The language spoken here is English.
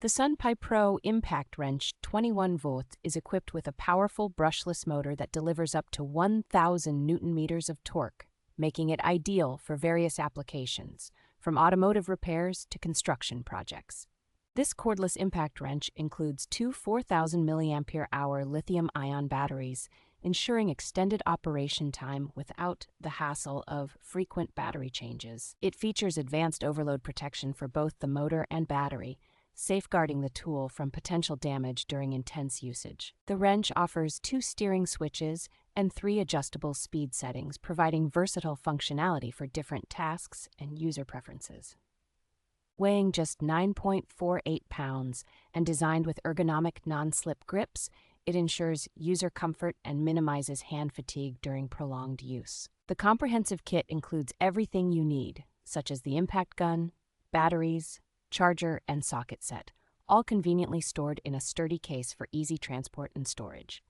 The SundpeyPRO Impact Wrench 21 volts is equipped with a powerful brushless motor that delivers up to 1,000 newton meters of torque, making it ideal for various applications, from automotive repairs to construction projects. This cordless impact wrench includes two 4,000 mAh lithium-ion batteries, ensuring extended operation time without the hassle of frequent battery changes. It features advanced overload protection for both the motor and battery, safeguarding the tool from potential damage during intense usage. The wrench offers two steering switches and three adjustable speed settings, providing versatile functionality for different tasks and user preferences. Weighing just 9.48 pounds and designed with ergonomic non-slip grips, it ensures user comfort and minimizes hand fatigue during prolonged use. The comprehensive kit includes everything you need, such as the impact gun, batteries, charger, and socket set, all conveniently stored in a sturdy case for easy transport and storage.